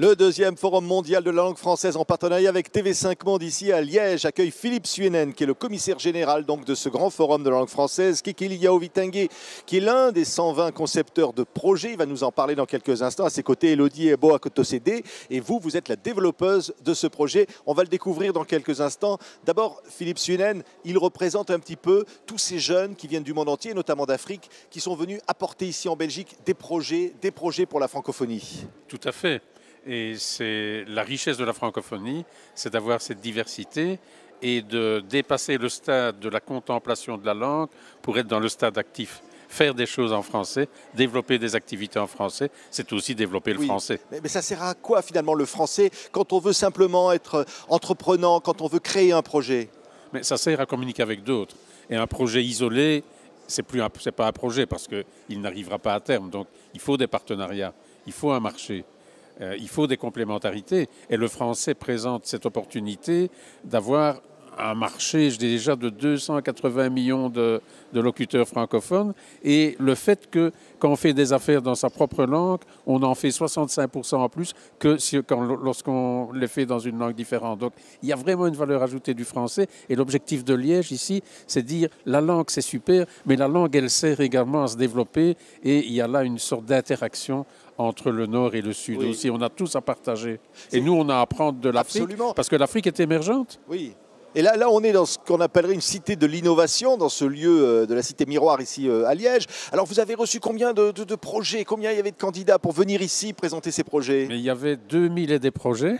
Le deuxième forum mondial de la langue française en partenariat avec TV5 Monde ici à Liège accueille Philippe Suenen qui est le commissaire général donc, de ce grand forum de la langue française. Kekeli Yaovitangué qui est l'un des 120 concepteurs de projets. Il va nous en parler dans quelques instants. À ses côtés, Elodie Ebo Akotosede. Et vous êtes la développeuse de ce projet. On va le découvrir dans quelques instants. D'abord, Philippe Suenen, il représente un petit peu tous ces jeunes qui viennent du monde entier, notamment d'Afrique, qui sont venus apporter ici en Belgique des projets pour la francophonie. Tout à fait. Et c'est la richesse de la francophonie, c'est d'avoir cette diversité et de dépasser le stade de la contemplation de la langue pour être dans le stade actif. Faire des choses en français, développer des activités en français, c'est aussi développer le français. Mais ça sert à quoi finalement le français quand on veut simplement être entreprenant, quand on veut créer un projet? Mais ça sert à communiquer avec d'autres. Et un projet isolé, c'est pas un projet parce qu'il n'arrivera pas à terme. Donc il faut des partenariats, il faut un marché. Il faut des complémentarités et le français présente cette opportunité d'avoir un marché déjà de 280 millions de locuteurs francophones et le fait que quand on fait des affaires dans sa propre langue, on en fait 65% en plus que lorsqu'on les fait dans une langue différente. Donc il y a vraiment une valeur ajoutée du français et l'objectif de Liège ici, c'est de dire la langue c'est super, mais la langue elle sert également à se développer et il y a là une sorte d'interaction entre le Nord et le Sud aussi. On a tous à partager. Et nous, on a à apprendre de l'Afrique parce que l'Afrique est émergente. Oui. Et là, on est dans ce qu'on appellerait une cité de l'innovation, dans ce lieu de la cité Miroir ici à Liège. Alors, vous avez reçu combien de projets? Combien il y avait de candidats pour venir ici présenter ces projets? Mais il y avait 2000 et des projets.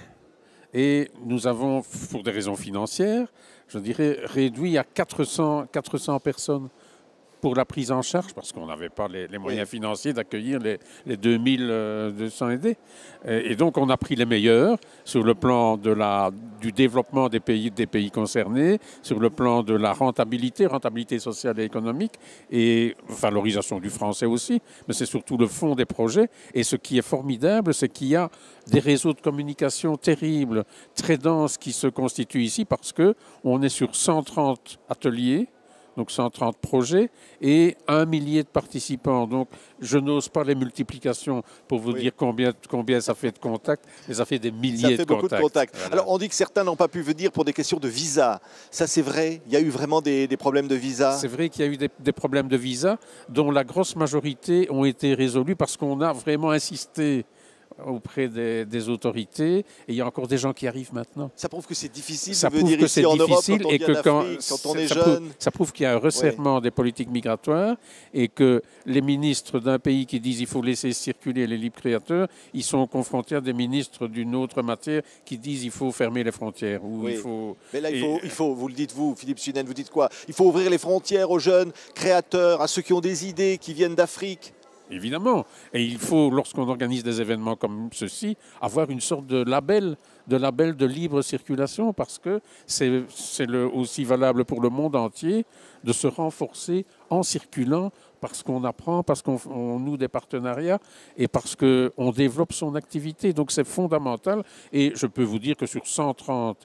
Et nous avons, pour des raisons financières, je dirais, réduit à 400 personnes pour la prise en charge, parce qu'on n'avait pas les moyens financiers d'accueillir les 2200 aidés. Et donc, on a pris les meilleurs sur le plan du développement des pays concernés, sur le plan de la rentabilité sociale et économique, et valorisation du français aussi, mais c'est surtout le fond des projets. Et ce qui est formidable, c'est qu'il y a des réseaux de communication terribles, très denses, qui se constituent ici, parce qu'on est sur 130 ateliers, donc 130 projets et 1 millier de participants. Donc je n'ose pas les multiplications pour vous dire combien ça fait de contacts, mais ça fait des milliers de contacts. Ça fait beaucoup de contacts. Voilà. Alors on dit que certains n'ont pas pu venir pour des questions de visa. Ça c'est vrai? Il y a eu vraiment des problèmes de visa? C'est vrai qu'il y a eu des problèmes de visa dont la grosse majorité ont été résolus parce qu'on a vraiment insisté auprès des autorités et il y a encore des gens qui arrivent maintenant. Ça prouve que c'est difficile de venir ici en Europe quand on vient d'Afrique, quand on est jeune. Ça prouve qu'il y a un resserrement des politiques migratoires et que les ministres d'un pays qui disent qu'il faut laisser circuler les libres créateurs, ils sont confrontés à des ministres d'une autre matière qui disent qu'il faut fermer les frontières. Mais là, il faut, vous le dites vous, Philippe Suenen, vous dites quoi? Il faut ouvrir les frontières aux jeunes créateurs, à ceux qui ont des idées, qui viennent d'Afrique. Évidemment. Et il faut, lorsqu'on organise des événements comme ceci, avoir une sorte de label de libre circulation parce que c'est aussi valable pour le monde entier de se renforcer en circulant parce qu'on apprend, parce qu'on noue des partenariats et parce qu'on développe son activité. Donc c'est fondamental. Et je peux vous dire que sur 130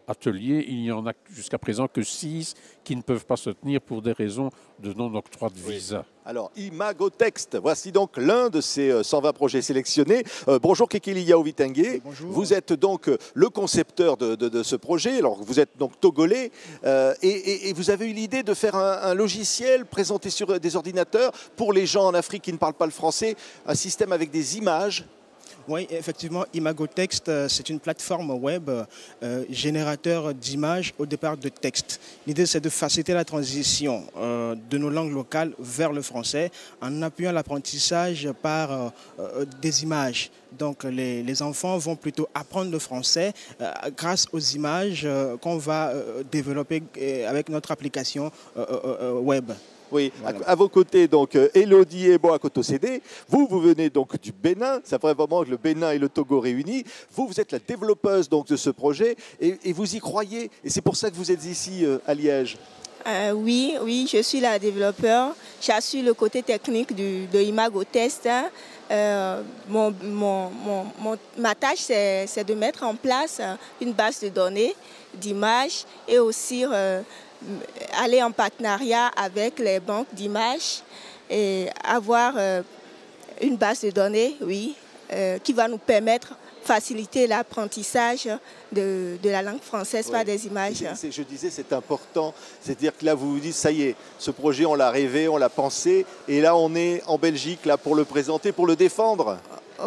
ateliers, il n'y en a jusqu'à présent que 6 qui ne peuvent pas se tenir pour des raisons de non-octroi de visa. Alors, Imagotext, voici donc l'un de ces 120 projets sélectionnés. Bonjour Kekeli Yaovitangué. Bonjour. Vous êtes donc le concepteur de ce projet. Alors, vous êtes donc togolais et vous avez eu l'idée de faire un logiciel présenté sur des ordinateurs pour les gens en Afrique qui ne parlent pas le français, un système avec des images. Oui, effectivement, Imagotext, c'est une plateforme web générateur d'images au départ de texte. L'idée, c'est de faciliter la transition de nos langues locales vers le français en appuyant l'apprentissage par des images. Donc, les enfants vont plutôt apprendre le français grâce aux images qu'on va développer avec notre application web. Oui, voilà. À vos côtés, donc, Elodie Ebo Akotosede. Vous venez donc du Bénin. Ça ferait vraiment le Bénin et le Togo réunis. Vous êtes la développeuse donc, de ce projet et vous y croyez. Et c'est pour ça que vous êtes ici à Liège. Oui, je suis la développeur. J'assure le côté technique de Imagotext. Ma tâche, c'est de mettre en place une base de données, d'images et aussi aller en partenariat avec les banques d'images et avoir une base de données, qui va nous permettre faciliter l'apprentissage de la langue française par des images. Je disais, c'est important. C'est-à-dire que là, vous vous dites, ça y est, ce projet, on l'a rêvé, on l'a pensé, et là, on est en Belgique là, pour le présenter, pour le défendre.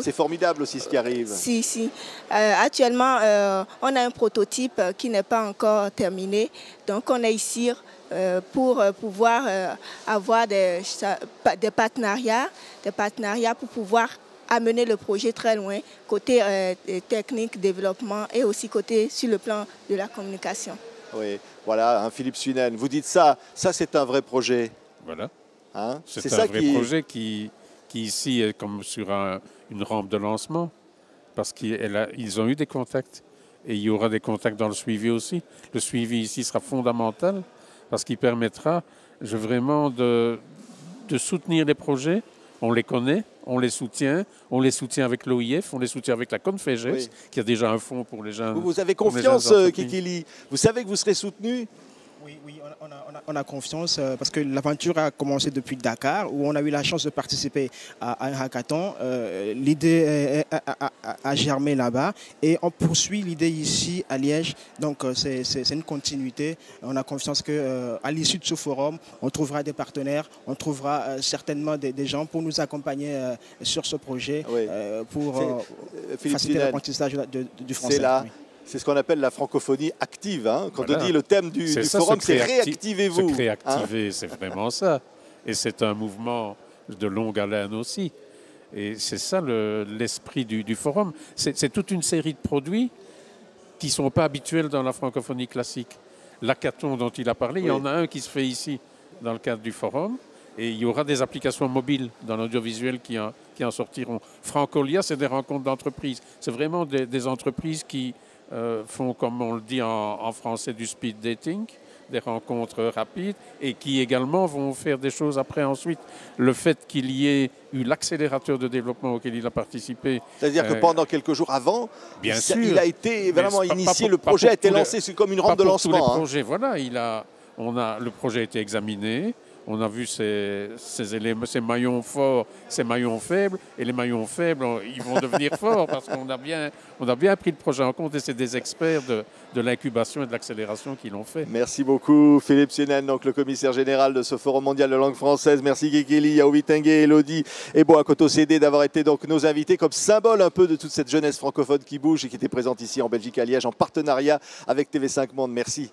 C'est formidable aussi ce qui arrive. Si. Actuellement, on a un prototype qui n'est pas encore terminé. Donc, on est ici pour pouvoir avoir des partenariats pour pouvoir amener le projet très loin, côté technique, développement et aussi côté sur le plan de la communication. Oui, voilà, hein, Philippe Suinen, vous dites ça c'est un vrai projet. Voilà. Hein, c'est un vrai projet qui ici est comme sur une rampe de lancement, parce qu'ils ont eu des contacts et il y aura des contacts dans le suivi aussi. Le suivi ici sera fondamental parce qu'il permettra vraiment de soutenir les projets. On les connaît, on les soutient avec l'OIF, on les soutient avec la Conféges, qui a déjà un fonds pour les jeunes. Vous avez confiance, Kikili? Vous savez que vous serez soutenu? Oui, on a confiance parce que l'aventure a commencé depuis Dakar où on a eu la chance de participer à un hackathon. L'idée a germé là-bas et on poursuit l'idée ici à Liège. Donc c'est une continuité. On a confiance qu'à l'issue de ce forum, on trouvera des partenaires, on trouvera certainement des gens pour nous accompagner sur ce projet pour faciliter l'apprentissage du français. C'est ce qu'on appelle la francophonie active. Hein. Quand on dit le thème du forum, c'est réactivez-vous. Se réactiver, c'est vraiment ça. Et c'est un mouvement de longue haleine aussi. Et c'est ça l'esprit du forum. C'est toute une série de produits qui ne sont pas habituels dans la francophonie classique. L'hackathon dont il a parlé, il y en a un qui se fait ici dans le cadre du forum. Et il y aura des applications mobiles dans l'audiovisuel qui en sortiront. Francolia, c'est des rencontres d'entreprises. C'est vraiment des entreprises qui font, comme on le dit en français, du speed dating, des rencontres rapides, et qui également vont faire des choses après ensuite. Le fait qu'il y ait eu l'accélérateur de développement auquel il a participé... C'est-à-dire que pendant quelques jours avant, il a été vraiment initié, le projet a été lancé, c'est comme une rampe de lancement. Tous les projets, voilà, le projet a été examiné. On a vu ces maillons forts, ces maillons faibles, et les maillons faibles, ils vont devenir forts parce qu'on a bien pris le projet en compte et c'est des experts de l'incubation et de l'accélération qui l'ont fait. Merci beaucoup Philippe Suinen, donc le commissaire général de ce Forum mondial de langue française. Merci Kikili, Yaoui Tengue, Elodie et Boakoto Cédé d'avoir été donc nos invités comme symbole un peu de toute cette jeunesse francophone qui bouge et qui était présente ici en Belgique à Liège en partenariat avec TV5 Monde. Merci.